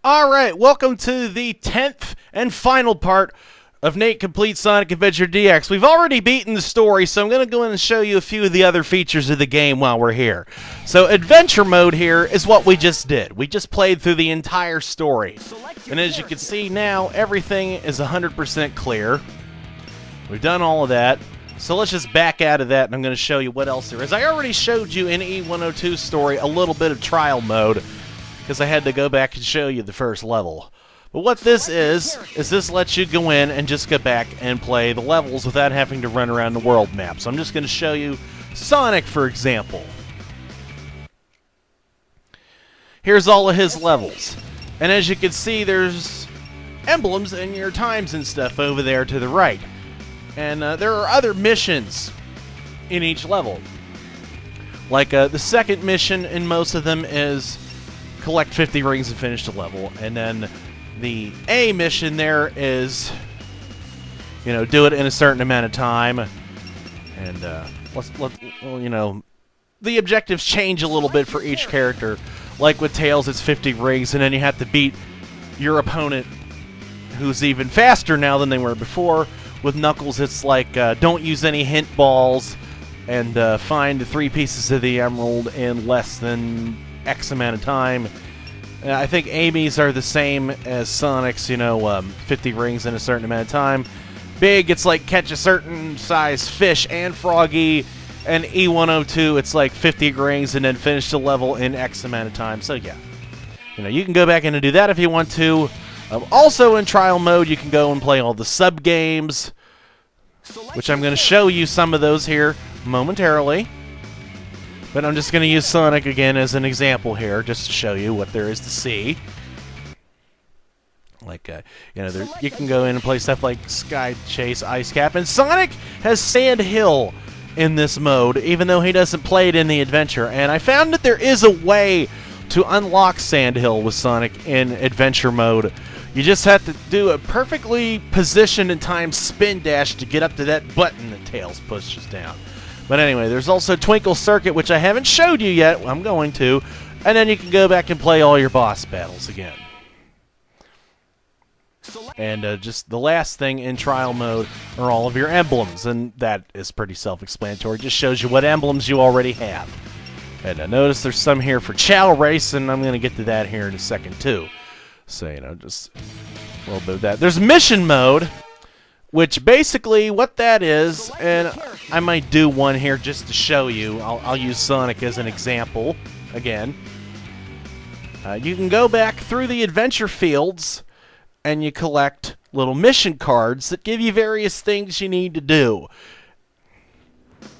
Alright, welcome to the 10th and final part of Nate Complete Sonic Adventure DX. We've already beaten the story, so I'm going to go in and show you a few of the other features of the game while we're here. So Adventure Mode here is what we just did. We just played through the entire story. And as you can see now, everything is 100% clear. We've done all of that. So let's just back out of that, and I'm going to show you what else there is. I already showed you in E102's story a little bit of trial mode, because I had to go back and show you the first level. But what this is this lets you go in and just go back and play the levels without having to run around the world map. So I'm just going to show you Sonic, for example. Here's all of his levels. And as you can see, there's emblems and your times and stuff over there to the right. And there are other missions in each level. Like the second mission in most of them is collect 50 rings and finish the level. And then the A mission there is, do it in a certain amount of time. And the objectives change a little bit for each character. Like with Tails, it's 50 rings, and then you have to beat your opponent, who's even faster now than they were before. With Knuckles, it's like don't use any hint balls, and find 3 pieces of the emerald in less than X amount of time. I think Amy's are the same as Sonic's, 50 rings in a certain amount of time. Big, it's like catch a certain size fish and Froggy. And E102, it's like 50 rings and then finish the level in X amount of time. So yeah, you can go back in and do that if you want to. Also in trial mode, you can go and play all the sub-games, which I'm going to show you some of those here momentarily. But I'm just going to use Sonic again as an example here, just to show you what there is to see. Like, you can go in and play stuff like Sky Chase, Ice Cap, and Sonic has Sand Hill in this mode, even though he doesn't play it in the adventure. And I found that there is a way to unlock Sand Hill with Sonic in adventure mode. You just have to do a perfectly positioned and timed spin dash to get up to that button that Tails pushes down. But anyway, there's also Twinkle Circuit, which I haven't showed you yet. I'm going to. And then you can go back and play all your boss battles again. And just the last thing in trial mode are all of your emblems. And that is pretty self-explanatory. Just shows you what emblems you already have. And notice there's some here for Chow Race, and I'm going to get to that here in a second too. So, just a little bit of that. There's mission mode, which basically what that is, and I might do one here just to show you. I'll use Sonic as an example again. You can go back through the adventure fields and you collect little mission cards that give you various things you need to do.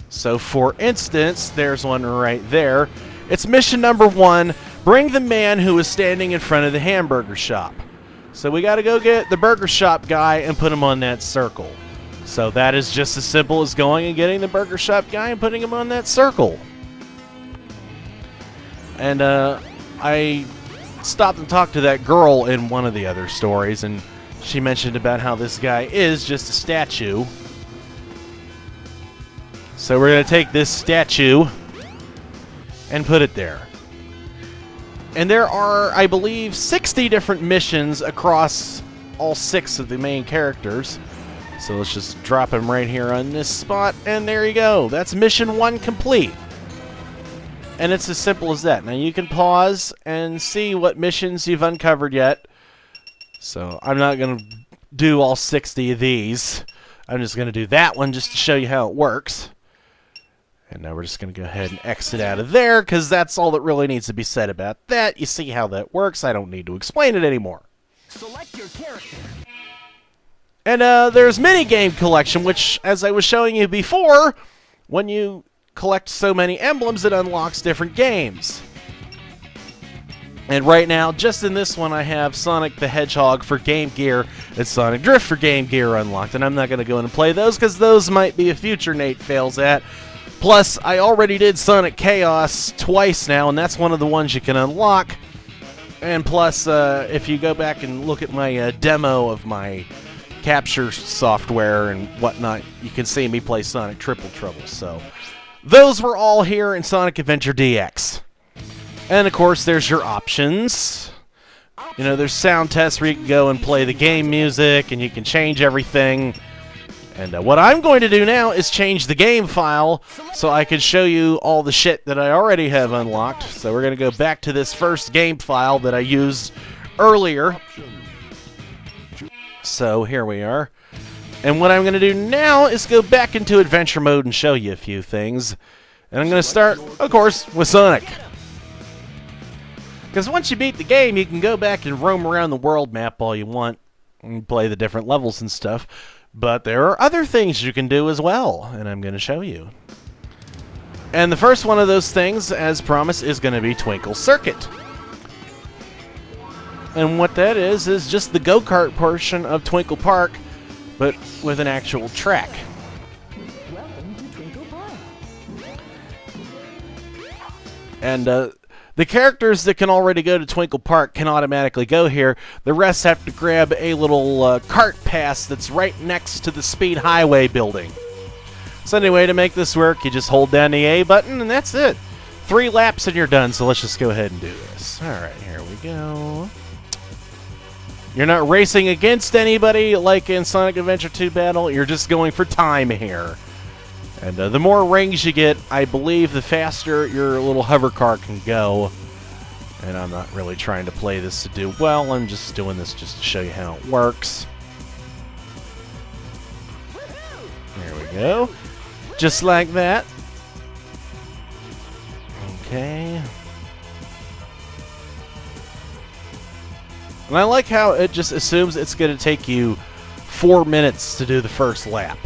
So for instance, there's one right there. It's mission number 1, bring the man who is standing in front of the hamburger shop. So we got to go get the burger shop guy and put him on that circle. So that is just as simple as going and getting the burger shop guy and putting him on that circle. And I stopped and talked to that girl in one of the other stories, and she mentioned about how this guy is just a statue. So we're going to take this statue and put it there. And there are, I believe, 60 different missions across all 6 of the main characters. So let's just drop him right here on this spot, and there you go. That's mission 1 complete. And it's as simple as that. Now you can pause and see what missions you've uncovered yet. So I'm not going to do all 60 of these. I'm just going to do that one just to show you how it works. And now we're just going to go ahead and exit out of there, because that's all that really needs to be said about that. You see how that works. I don't need to explain it anymore. Select your character. And there's minigame collection, which, as I was showing you before, when you collect so many emblems, it unlocks different games. And right now, just in this one, I have Sonic the Hedgehog for Game Gear and Sonic Drift for Game Gear unlocked. And I'm not going to go in and play those, because those might be a future Nate fails at. Plus, I already did Sonic Chaos twice now, and that's one of the ones you can unlock. And plus, if you go back and look at my demo of my capture software and whatnot, you can see me play Sonic Triple Trouble. So, those were all here in Sonic Adventure DX. And of course, there's your options. You know, there's sound tests where you can go and play the game music, and you can change everything. And what I'm going to do now is change the game file so I can show you all the shit that I already have unlocked. So we're going to go back to this first game file that I used earlier. So here we are. And what I'm going to do now is go back into adventure mode and show you a few things. And I'm going to start, of course, with Sonic. Because once you beat the game, you can go back and roam around the world map all you want and play the different levels and stuff. But there are other things you can do as well, and I'm going to show you. And the first one of those things, as promised, is going to be Twinkle Circuit. And what that is just the go-kart portion of Twinkle Park, but with an actual track. Welcome to Twinkle Park. And the characters that can already go to Twinkle Park can automatically go here. The rest have to grab a little cart pass that's right next to the speed highway building. So anyway, to make this work, you just hold down the A button, and that's it. 3 laps and you're done, so let's just go ahead and do this. Alright, here we go. You're not racing against anybody like in Sonic Adventure 2 Battle. You're just going for time here. And the more rings you get, I believe, the faster your little hover car can go. And I'm not really trying to play this to do well. I'm just doing this just to show you how it works. There we go. Just like that. Okay. And I like how it just assumes it's going to take you 4 minutes to do the first lap.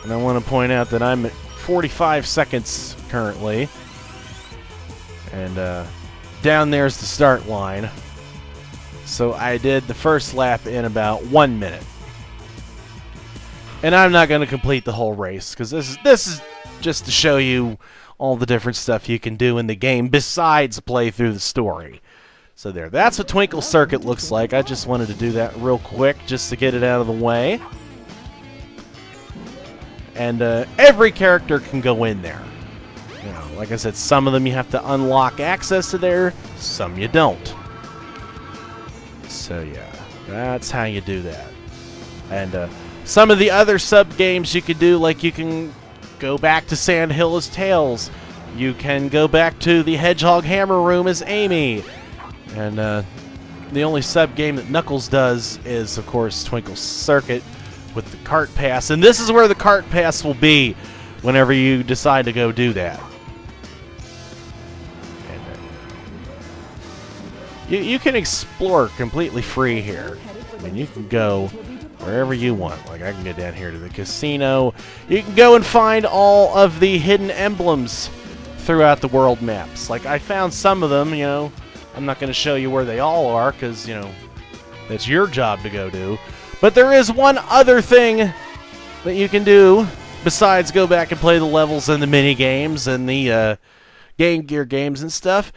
And I want to point out that I'm at 45 seconds currently. And down there's the start line. So I did the first lap in about 1 minute. And I'm not going to complete the whole race, because this is just to show you all the different stuff you can do in the game besides play through the story. So there, that's what Twinkle Circuit looks like. I just wanted to do that real quick just to get it out of the way. And every character can go in there. You know, like I said, some of them you have to unlock access to there, some you don't. So yeah, that's how you do that. And some of the other sub-games you can do, like you can go back to Sand Hill as Tails. You can go back to the Hedgehog Hammer Room as Amy. And the only sub-game that Knuckles does is, of course, Twinkle Circuit with the cart pass. And this is where the cart pass will be whenever you decide to go do that. And, you can explore completely free here. I mean, you can go wherever you want. Like, I can go down here to the casino. You can go and find all of the hidden emblems throughout the world maps. Like, I found some of them, you know. I'm not going to show you where they all are, because, you know, that's your job to go do. But there is one other thing that you can do besides go back and play the levels and the mini games and the Game Gear games and stuff.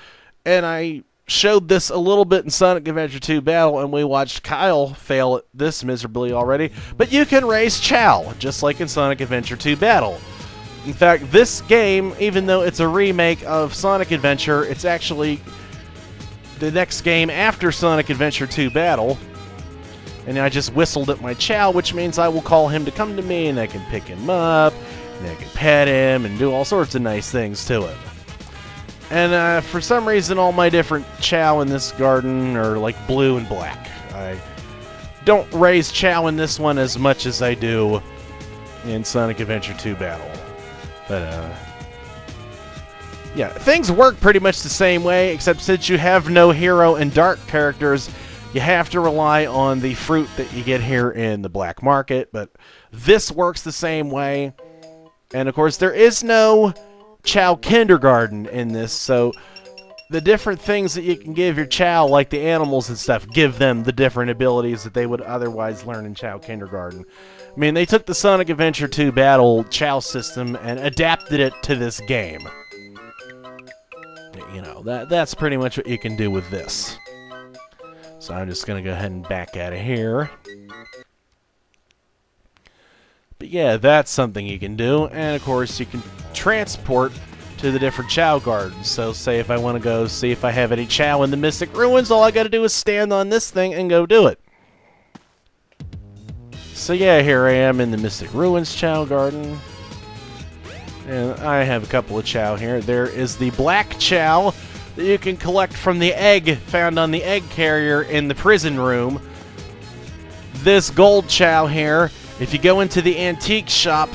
And I showed this a little bit in Sonic Adventure 2 Battle, and we watched Kyle fail at this miserably already. But you can raise Chow, just like in Sonic Adventure 2 Battle. In fact, this game, even though it's a remake of Sonic Adventure, it's actually the next game after Sonic Adventure 2 Battle. And I just whistled at my Chow, which means I will call him to come to me, and I can pick him up, and I can pet him, and do all sorts of nice things to him. And for some reason, all my different Chow in this garden are like blue and black. I don't raise Chow in this one as much as I do in Sonic Adventure 2 Battle. But, yeah, things work pretty much the same way, except since you have no hero and dark characters, you have to rely on the fruit that you get here in the black market, but this works the same way. And of course, there is no Chow Kindergarten in this, so the different things that you can give your Chow, like the animals and stuff, give them the different abilities that they would otherwise learn in Chow Kindergarten. I mean, they took the Sonic Adventure 2 Battle Chow system and adapted it to this game. You know, that's pretty much what you can do with this. So I'm just going to go ahead and back out of here. But yeah, that's something you can do. And of course, you can transport to the different Chow gardens. So say if I want to go see if I have any Chow in the Mystic Ruins, all I got to do is stand on this thing and go do it. So yeah, here I am in the Mystic Ruins Chow garden. And I have a couple of Chow here. There is the black Chow that you can collect from the egg found on the egg carrier in the prison room. This gold Chow here, if you go into the antique shop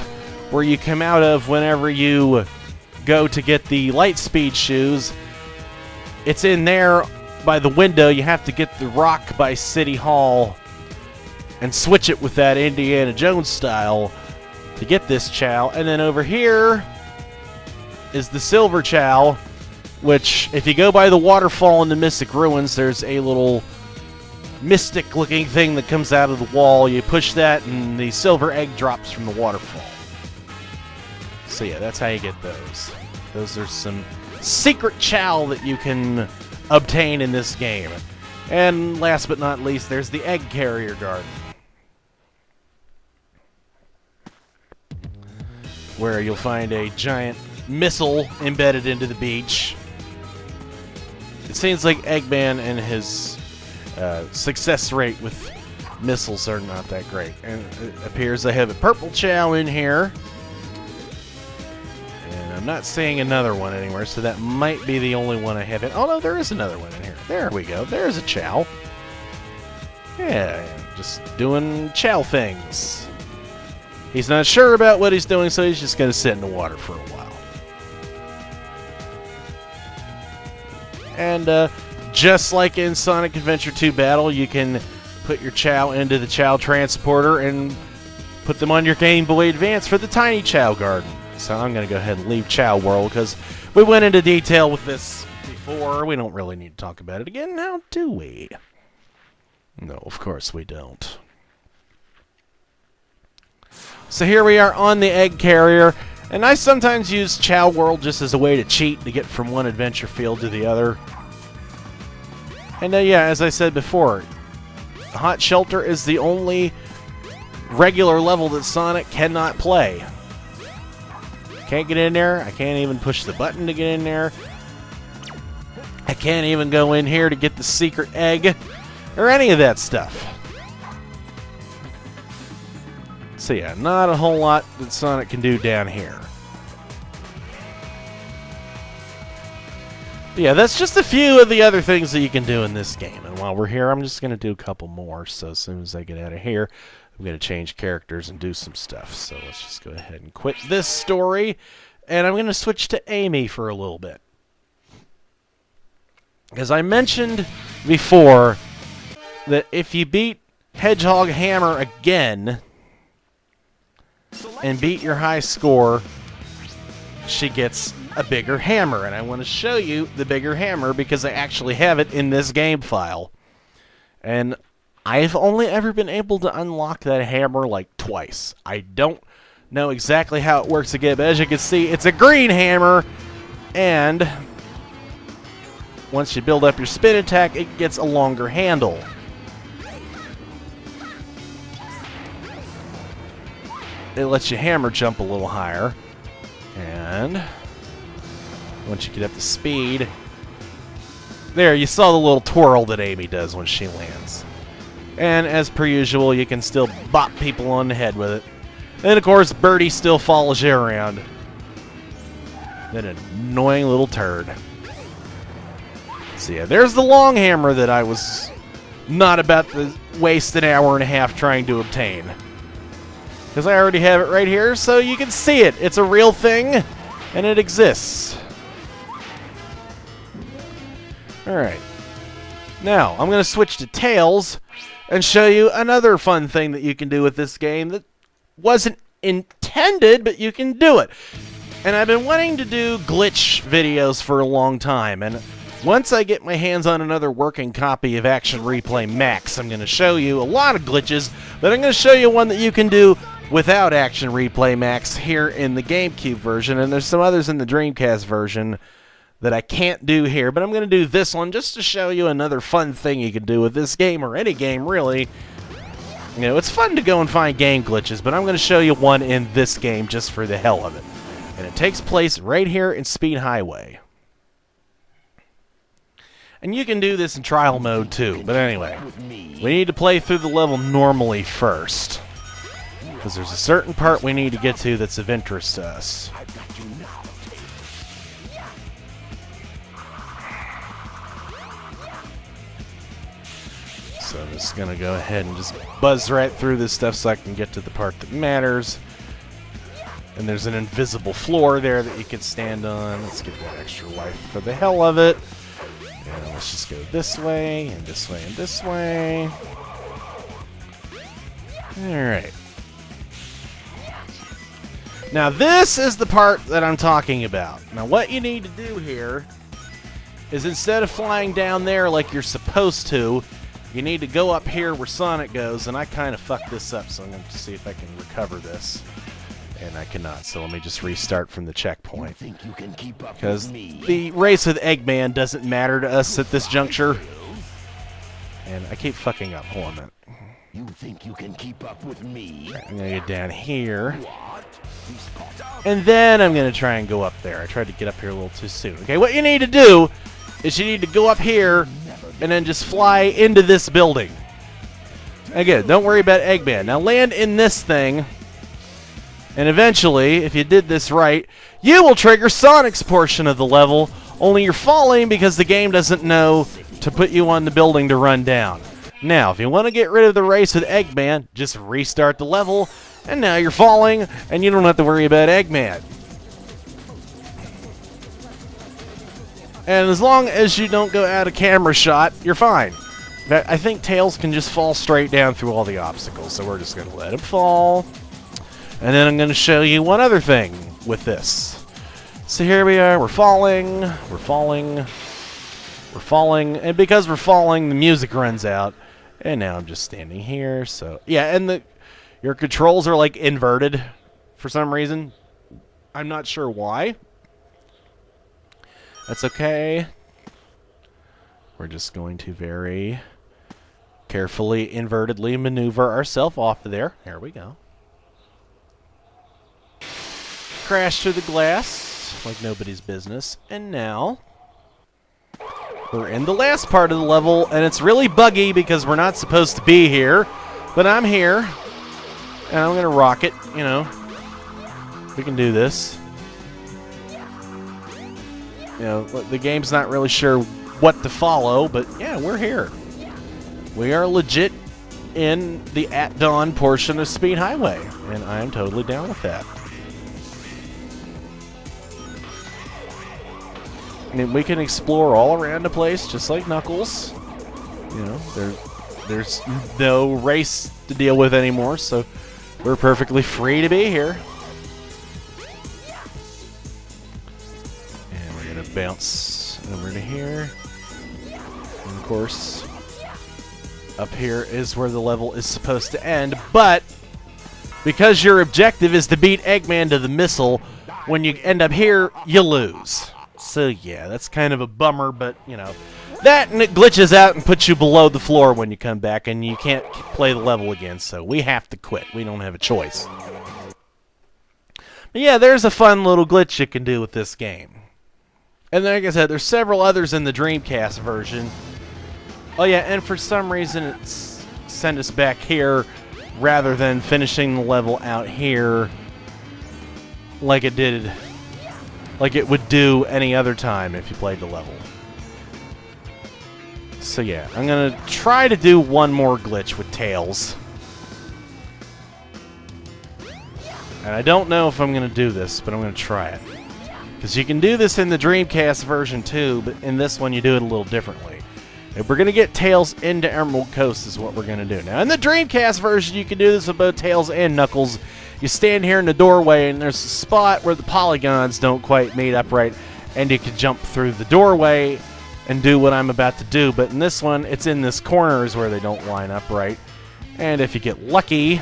where you come out of whenever you go to get the Lightspeed shoes, it's in there by the window. You have to get the rock by City Hall and switch it with that Indiana Jones style to get this Chow. And then over here is the silver Chow, which, if you go by the waterfall in the Mystic Ruins, there's a little mystic-looking thing that comes out of the wall. You push that, and the silver egg drops from the waterfall. So yeah, that's how you get those. Those are some secret Chow that you can obtain in this game. And last but not least, there's the egg carrier garden, where you'll find a giant missile embedded into the beach. It seems like Eggman and his success rate with missiles are not that great. And it appears I have a purple Chow in here. And I'm not seeing another one anywhere, so that might be the only one I have in. Oh no, there is another one in here. There we go. There's a Chow. Yeah, just doing Chow things. He's not sure about what he's doing, so he's just going to sit in the water for a while. And just like in Sonic Adventure 2 Battle, you can put your Chow into the Chow transporter and put them on your Game Boy Advance for the tiny Chow garden. So I'm going to go ahead and leave Chow World because we went into detail with this before. We don't really need to talk about it again now, do we? No, of course we don't. So here we are on the egg carrier, and I sometimes use Chow World just as a way to cheat to get from one adventure field to the other. And yeah, as I said before, Hot Shelter is the only regular level that Sonic cannot play. Can't get in there. I can't even push the button to get in there. I can't even go in here to get the secret egg or any of that stuff. So yeah, not a whole lot that Sonic can do down here. But yeah, that's just a few of the other things that you can do in this game. And while we're here, I'm just going to do a couple more. So as soon as I get out of here, I'm going to change characters and do some stuff. So let's just go ahead and quit this story. And I'm going to switch to Amy for a little bit. As I mentioned before, that if you beat Hedgehog Hammer again and beat your high score, she gets a bigger hammer. And I want to show you the bigger hammer because I actually have it in this game file. And I've only ever been able to unlock that hammer like twice. I don't know exactly how it works again, but as you can see, it's a green hammer, and once you build up your spin attack, it gets a longer handle. It lets you hammer jump a little higher, and once you get up to speed, there, you saw the little twirl that Amy does when she lands. And as per usual, you can still bop people on the head with it. And of course, Birdie still follows you around. That annoying little turd. So yeah, there's the long hammer that I was not about to waste an hour and a half trying to obtain. Because I already have it right here, so you can see it. It's a real thing, and it exists. Alright. Now, I'm going to switch to Tails and show you another fun thing that you can do with this game that wasn't intended, but you can do it. And I've been wanting to do glitch videos for a long time, and once I get my hands on another working copy of Action Replay Max, I'm going to show you a lot of glitches, but I'm going to show you one that you can do without Action Replay Max here in the GameCube version, and there's some others in the Dreamcast version that I can't do here, but I'm going to do this one just to show you another fun thing you can do with this game, or any game, really. You know, it's fun to go and find game glitches, but I'm going to show you one in this game just for the hell of it. And it takes place right here in Speed Highway. And you can do this in trial mode too, but anyway, we need to play through the level normally first, because there's a certain part we need to get to that's of interest to us. So I'm just going to go ahead and just buzz right through this stuff so I can get to the part that matters. And there's an invisible floor there that you can stand on. Let's get that extra life for the hell of it. And let's just go this way, and this way, and this way. Alright. Now this is the part that I'm talking about. Now what you need to do here is, instead of flying down there like you're supposed to, you need to go up here where Sonic goes, and I kind of fucked this up, so I'm going to see if I can recover this. And I cannot, so let me just restart from the checkpoint. Because the race with Eggman doesn't matter to us at this juncture. And I keep fucking up. Hold on a minute. You think you can keep up with me? Right, I'm going to get down here. And then I'm going to try and go up there. I tried to get up here a little too soon. Okay, what you need to do is you need to go up here and then just fly into this building. Again, don't worry about Eggman. Now land in this thing. And eventually, if you did this right, you will trigger Sonic's portion of the level, only you're falling because the game doesn't know to put you on the building to run down. Now, if you want to get rid of the race with Eggman, just restart the level, and now you're falling, and you don't have to worry about Eggman. And as long as you don't go out of camera shot, you're fine. I think Tails can just fall straight down through all the obstacles, so we're just going to let him fall. And then I'm going to show you one other thing with this. So here we are, we're falling, we're falling, we're falling, and because we're falling, the music runs out. And now I'm just standing here, so... Yeah, and your controls are, like, inverted for some reason. I'm not sure why. That's okay. We're just going to very carefully, invertedly maneuver ourselves off of there. There we go. Crash through the glass like nobody's business. And now we're in the last part of the level, and it's really buggy because we're not supposed to be here, but I'm here, and I'm gonna rock it. You know, we can do this. You know, the game's not really sure what to follow, but yeah, we're here. We are legit in the At Dawn portion of Speed Highway, and I am totally down with that. I mean, we can explore all around the place, just like Knuckles. You know, there's no race to deal with anymore, so we're perfectly free to be here. And we're gonna bounce over to here. And of course, up here is where the level is supposed to end, but because your objective is to beat Eggman to the missile, when you end up here, you lose. So yeah, that's kind of a bummer, but you know, that and it glitches out and puts you below the floor when you come back, and you can't play the level again, so we have to quit. We don't have a choice. But yeah, there's a fun little glitch you can do with this game. And like I said, there's several others in the Dreamcast version. Oh yeah, and for some reason it's sent us back here rather than finishing the level out here like it did, like it would do any other time if you played the level. So yeah, I'm gonna try to do one more glitch with Tails. And I don't know if I'm gonna do this, but I'm gonna try it. Because you can do this in the Dreamcast version too, but in this one you do it a little differently. If we're gonna get Tails into Emerald Coast is what we're gonna do. Now in the Dreamcast version you can do this with both Tails and Knuckles. You stand here in the doorway and there's a spot where the polygons don't quite meet up right, and you can jump through the doorway and do what I'm about to do. But in this one, it's in this corner is where they don't line up right. And if you get lucky,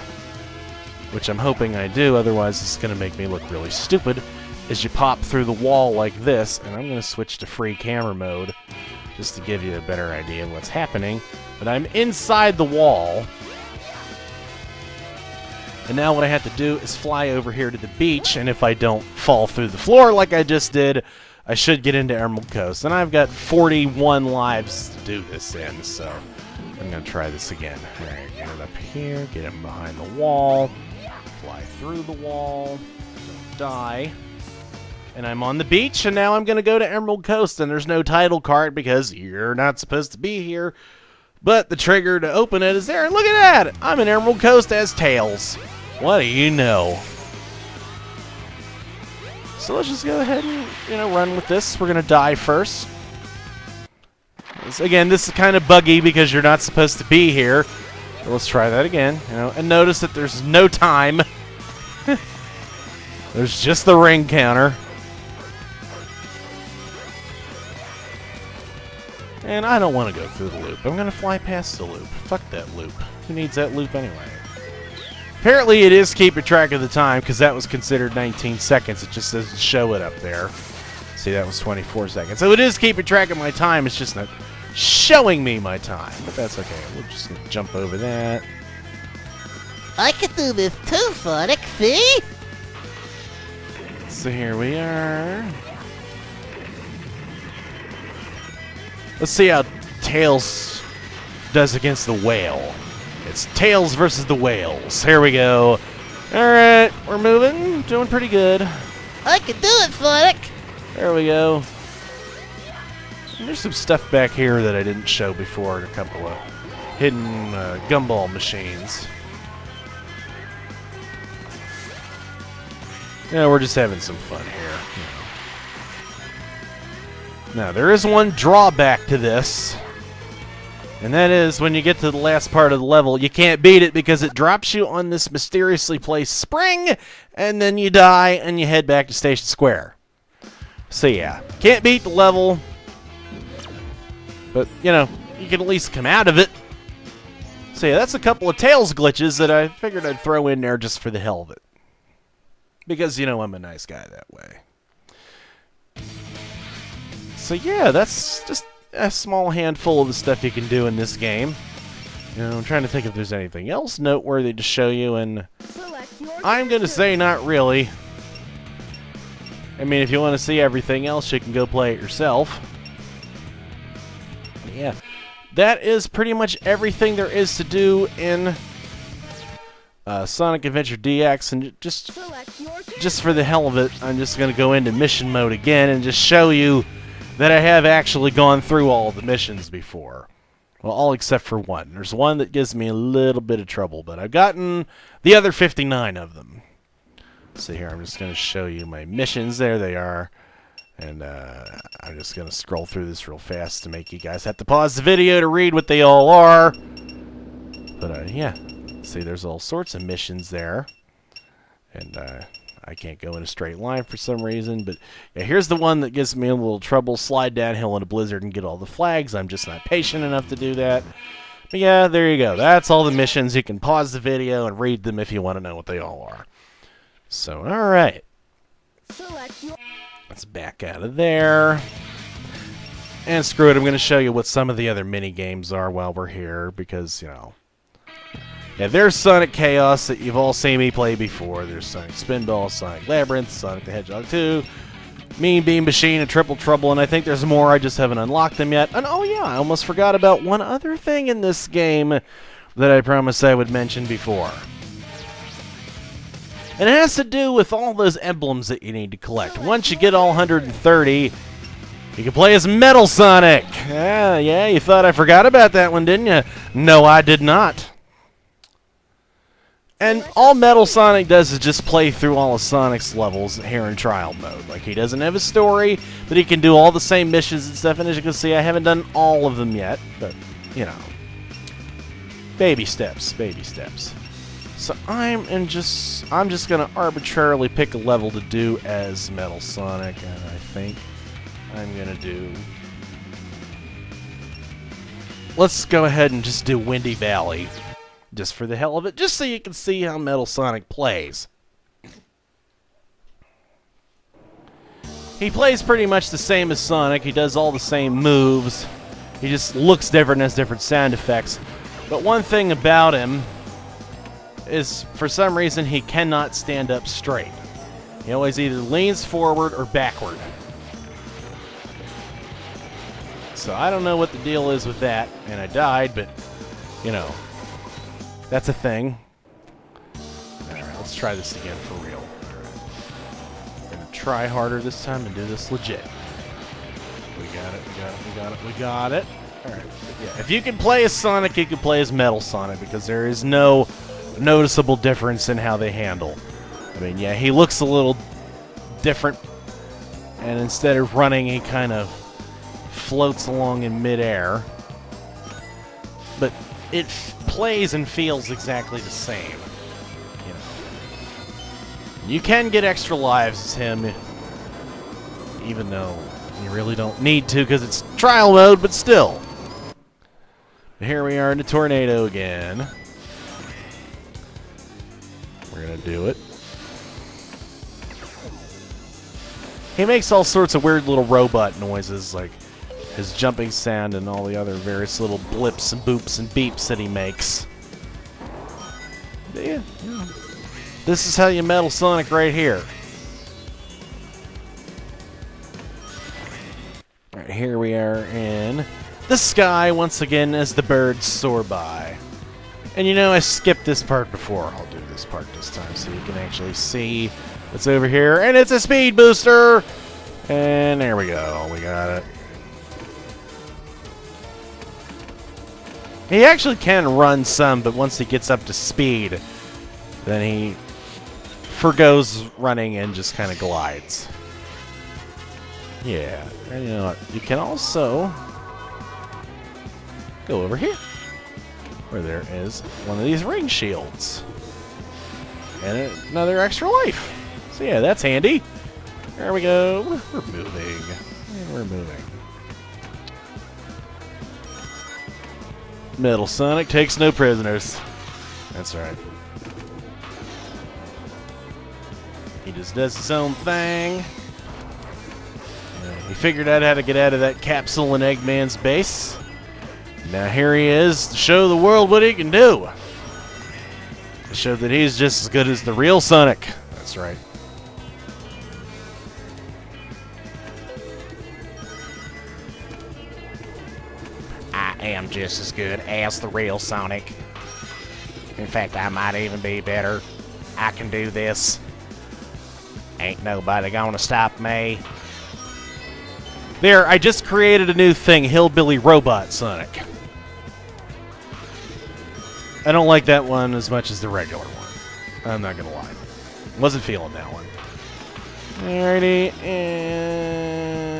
which I'm hoping I do, otherwise it's going to make me look really stupid, is you pop through the wall like this. And I'm going to switch to free camera mode just to give you a better idea of what's happening. But I'm inside the wall. And now what I have to do is fly over here to the beach, and if I don't fall through the floor like I just did, I should get into Emerald Coast. And I've got 41 lives to do this in, so I'm going to try this again. All right, get it up here, get him behind the wall, fly through the wall, don't die. And I'm on the beach, and now I'm going to go to Emerald Coast, and there's no title card because you're not supposed to be here. But the trigger to open it is there, and look at that! I'm in Emerald Coast as Tails. What do you know? So let's just go ahead and, run with this. We're going to die first. Again, this is kind of buggy because you're not supposed to be here. So let's try that again. And notice that there's no time. There's just the ring counter. And I don't want to go through the loop. I'm going to fly past the loop. Fuck that loop. Who needs that loop anyway? Apparently it is keeping track of the time because that was considered 19 seconds. It just doesn't show it up there. See, that was 24 seconds. So it is keeping track of my time. It's just not showing me my time. But that's okay. We're just going to jump over that. I could do this too, Sonic, see? So here we are. Let's see how Tails does against the whale. It's Tails versus the whales. Here we go. Alright, we're moving. Doing pretty good. I could do it, Sonic! There we go. And there's some stuff back here that I didn't show before. A couple of hidden gumball machines. Yeah, we're just having some fun here. Now, there is one drawback to this, and that is when you get to the last part of the level, you can't beat it because it drops you on this mysteriously placed spring, and then you die, and you head back to Station Square. So yeah, can't beat the level, but, you can at least come out of it. So yeah, that's a couple of Tails glitches that I figured I'd throw in there just for the hell of it. Because, I'm a nice guy that way. So yeah, that's just a small handful of the stuff you can do in this game. I'm trying to think if there's anything else noteworthy to show you, and I'm going to say not really. I mean, if you want to see everything else, you can go play it yourself. Yeah, that is pretty much everything there is to do in Sonic Adventure DX, and just for the hell of it, I'm just going to go into mission mode again and just show you that I have actually gone through all the missions before. Well, all except for one. There's one that gives me a little bit of trouble, but I've gotten the other 59 of them. So here, I'm just going to show you my missions. There they are. And I'm just going to scroll through this real fast to make you guys have to pause the video to read what they all are. But yeah, see, there's all sorts of missions there. And I can't go in a straight line for some reason, but yeah, here's the one that gives me a little trouble. Slide downhill in a blizzard and get all the flags. I'm just not patient enough to do that. But yeah, there you go. That's all the missions. You can pause the video and read them if you want to know what they all are. So, alright. Let's back out of there. And screw it, I'm going to show you what some of the other mini games are while we're here, because, yeah, there's Sonic Chaos that you've all seen me play before. There's Sonic Spinball, Sonic Labyrinth, Sonic the Hedgehog 2, Mean Bean Machine, and Triple Trouble, and I think there's more. I just haven't unlocked them yet. And oh yeah, I almost forgot about one other thing in this game that I promised I would mention before. And it has to do with all those emblems that you need to collect. Once you get all 130, you can play as Metal Sonic. Yeah, you thought I forgot about that one, didn't you? No, I did not. And all Metal Sonic does is just play through all of Sonic's levels here in trial mode. Like, he doesn't have a story, but he can do all the same missions and stuff. And as you can see, I haven't done all of them yet, but, baby steps, baby steps. So I'm just gonna arbitrarily pick a level to do as Metal Sonic, and I think I'm gonna do. Let's go ahead and just do Windy Valley. Just for the hell of it, just so you can see how Metal Sonic plays. He plays pretty much the same as Sonic. He does all the same moves. He just looks different and has different sound effects. But one thing about him is, for some reason, he cannot stand up straight. He always either leans forward or backward. So I don't know what the deal is with that, and I died, but, you know, that's a thing. Alright, let's try this again for real. We're going to try harder this time and do this legit. We got it, we got it, we got it, we got it. Alright, yeah, if you can play as Sonic, you can play as Metal Sonic, because there is no noticeable difference in how they handle. I mean, yeah, he looks a little different, and instead of running, he kind of floats along in midair. But it plays and feels exactly the same. You know. You can get extra lives as him, even though you really don't need to because it's trial mode, but still. Here we are in the tornado again. We're going to do it. He makes all sorts of weird little robot noises, like his jumping sound and all the other various little blips and boops and beeps that he makes. Yeah. This is how you Metal Sonic right here. Alright, here we are in the sky once again as the birds soar by. And you know, I skipped this part before. I'll do this part this time so you can actually see what's over here. And it's a speed booster! And there we go. We got it. He actually can run some, but once he gets up to speed, then he forgoes running and just kind of glides. Yeah. And you know what? You can also go over here, where there is one of these ring shields. And another extra life. So yeah, that's handy. There we go. We're moving. And we're moving. Metal Sonic takes no prisoners. That's right. He just does his own thing. He figured out how to get out of that capsule in Eggman's base. Now here he is to show the world what he can do. To show that he's just as good as the real Sonic. That's right. I am just as good as the real Sonic. In fact, I might even be better. I can do this. Ain't nobody gonna stop me. There, I just created a new thing, Hillbilly Robot Sonic. I don't like that one as much as the regular one. I'm not gonna lie. Wasn't feeling that one. Alrighty, and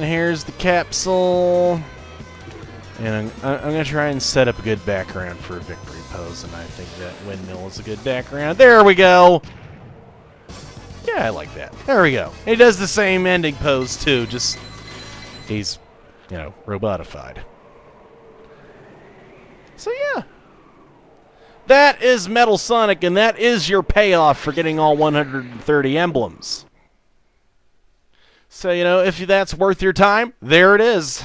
here's the capsule. And I'm going to try and set up a good background for a victory pose, and I think that windmill is a good background. There we go! Yeah, I like that. There we go. He does the same ending pose, too, just he's, you know, robotified. So, yeah. That is Metal Sonic, and that is your payoff for getting all 130 emblems. So, you know, if that's worth your time, there it is.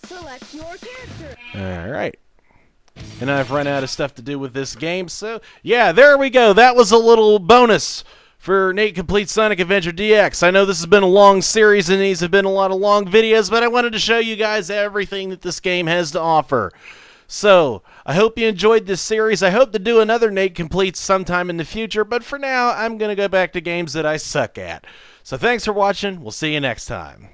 Select your character. Alright. And I've run out of stuff to do with this game, so yeah, there we go. That was a little bonus for Nate Complete Sonic Adventure DX. I know this has been a long series and these have been a lot of long videos, but I wanted to show you guys everything that this game has to offer. So, I hope you enjoyed this series. I hope to do another Nate Complete sometime in the future, but for now, I'm going to go back to games that I suck at. So thanks for watching. We'll see you next time.